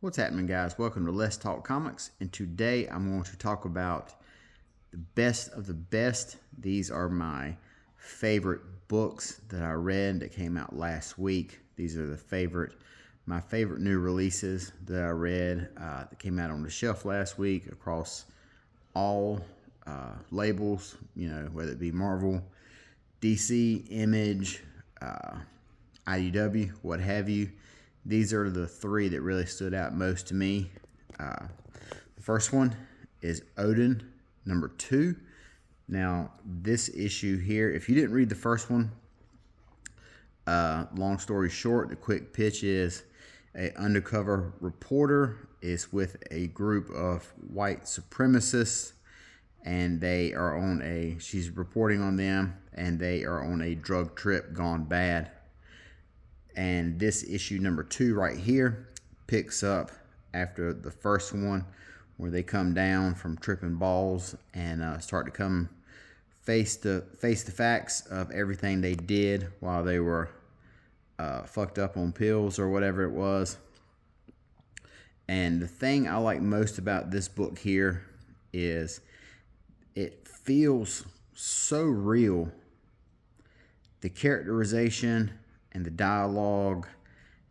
What's happening, guys? Welcome to Let's Talk Comics, and today I'm going to talk about the best of the best. These are my favorite books that I read that came out last week. These are my favorite new releases that I read that came out on the shelf last week across all labels, whether it be Marvel, DC, Image, IDW, what have you. These are the three that really stood out most to me. The first one is Odin, number 2. Now, this issue here, if you didn't read the first one, long story short, the quick pitch is an undercover reporter is with a group of white supremacists, and she's reporting on them, and they are on a drug trip gone bad. And this issue number 2 right here picks up after the first one, where they come down from tripping balls and start to come face the facts of everything they did while they were fucked up on pills or whatever it was. And the thing I like most about this book here is it feels so real. The characterization and the dialogue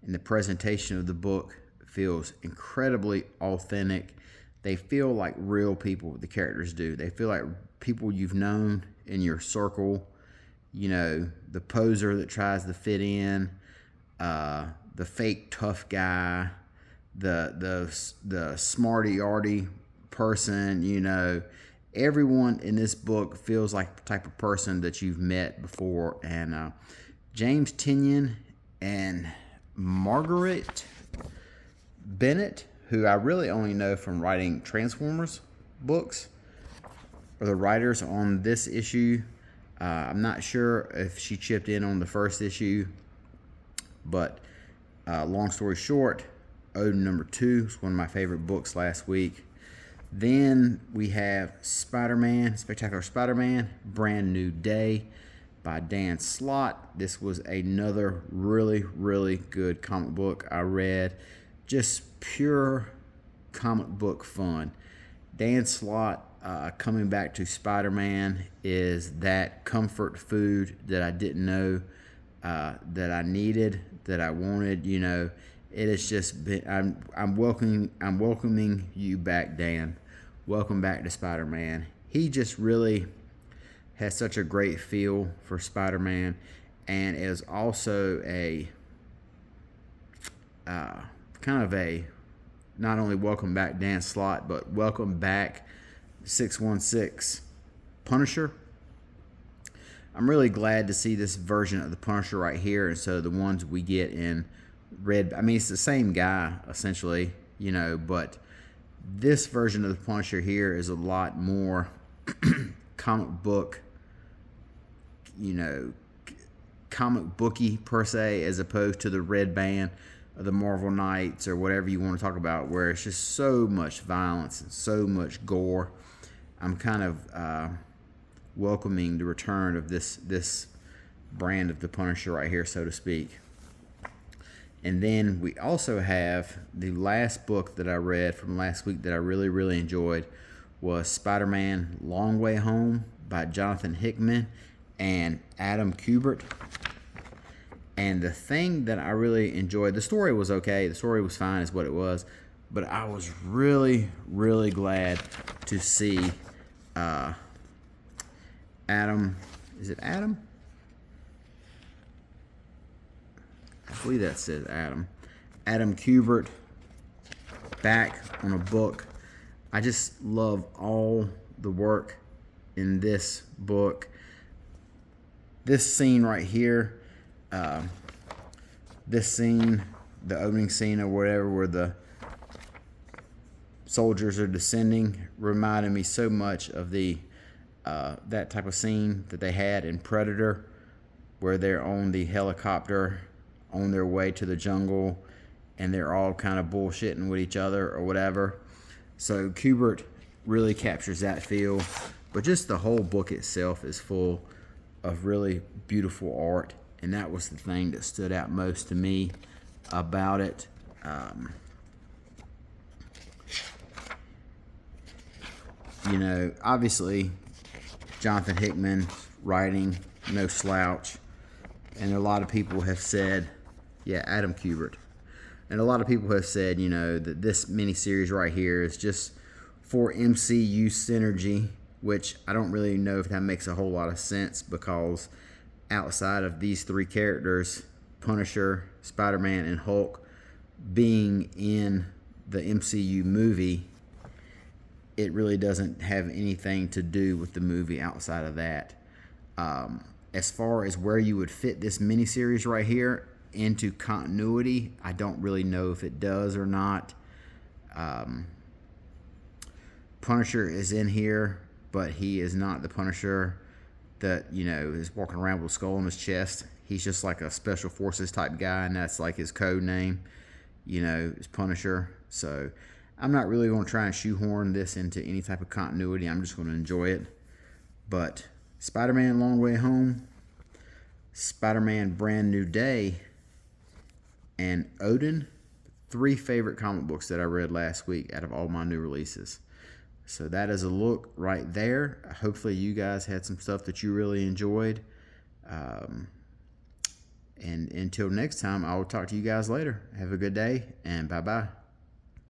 and the presentation of the book feels incredibly authentic. They feel like real people, the characters do. They feel like people you've known in your circle. The poser that tries to fit in, the fake tough guy, the smarty-arty person, everyone in this book feels like the type of person that you've met before. And James Tynion and Marguerite Bennett, who I really only know from writing Transformers books, are the writers on this issue. I'm not sure if she chipped in on the first issue, but long story short, Odin number 2 is one of my favorite books last week. Then we have Spider-Man, Spectacular Spider-Man, Brand New Day by Dan Slott. This was another really, really good comic book I read. Just pure comic book fun. Dan Slott coming back to Spider-Man is that comfort food that I didn't know that I needed, that I wanted. It has just been. I'm welcoming you back, Dan. Welcome back to Spider-Man. He just really has such a great feel for Spider-Man, and is also a kind of a not only welcome back Dan Slott, but welcome back 616 Punisher. I'm really glad to see this version of the Punisher right here, and so the ones we get in red, it's the same guy essentially, but this version of the Punisher here is a lot more comic book, comic booky per se, as opposed to the Red Band or the Marvel Knights or whatever you want to talk about, where it's just so much violence and so much gore. I'm kind of welcoming the return of this brand of the Punisher right here, so to speak. And then we also have the last book that I read from last week that I really, really enjoyed was Spider-Man Long Way Home by Jonathan Hickman and Adam Kubert. And the thing that I really enjoyed, the story was okay. The story was fine, is what it was. But I was really, really glad to see Adam. Is it Adam? I believe that says Adam. Adam Kubert back on a book. I just love all the work in this book. This scene right here, this scene, the opening scene or whatever, where the soldiers are descending, reminded me so much of the that type of scene that they had in Predator, where they're on the helicopter on their way to the jungle and they're all kind of bullshitting with each other or whatever. So Kubert really captures that feel, but just the whole book itself is full of really beautiful art, and that was the thing that stood out most to me about it. You know, obviously, Jonathan Hickman writing, no slouch. And a lot of people have said, yeah, Adam Kubert. And a lot of people have said, you know, that this miniseries right here is just for MCU synergy, which I don't really know if that makes a whole lot of sense, because outside of these three characters, Punisher, Spider-Man, and Hulk, being in the MCU movie, it really doesn't have anything to do with the movie outside of that. As far as where you would fit this miniseries right here into continuity, I don't really know if it does or not. Punisher is in here, but he is not the Punisher that, you know, is walking around with a skull on his chest. He's just like a special forces type guy, and that's like his code name, you know, is Punisher. So I'm not really going to try and shoehorn this into any type of continuity. I'm just going to enjoy it. But Spider-Man Long Way Home, Spider-Man Brand New Day, and Odin, 3 favorite comic books that I read last week out of all my new releases. So that is a look right there. Hopefully you guys had some stuff that you really enjoyed. And until next time, I will talk to you guys later. Have a good day, and bye-bye.